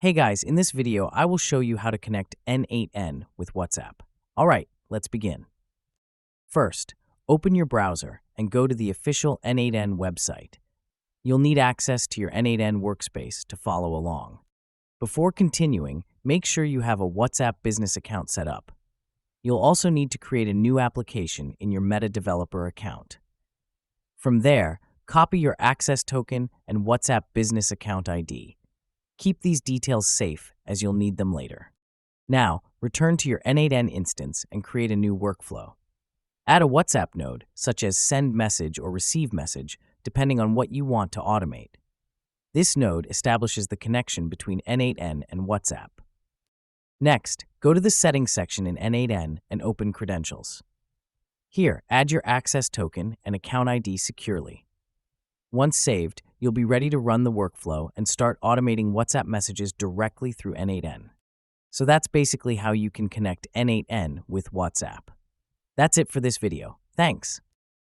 Hey guys, in this video, I will show you how to connect n8n with WhatsApp. All right, let's begin. First, open your browser and go to the official n8n website. You'll need access to your n8n workspace to follow along. Before continuing, make sure you have a WhatsApp business account set up. You'll also need to create a new application in your Meta developer account. From there, copy your access token and WhatsApp business account ID. Keep these details safe as you'll need them later. Now, return to your n8n instance and create a new workflow. Add a WhatsApp node, such as send message or receive message, depending on what you want to automate. This node establishes the connection between n8n and WhatsApp. Next, go to the settings section in n8n and open credentials. Here, add your access token and account ID securely. Once saved, you'll be ready to run the workflow and start automating WhatsApp messages directly through n8n. So that's basically how you can connect n8n with WhatsApp. That's it for this video. Thanks.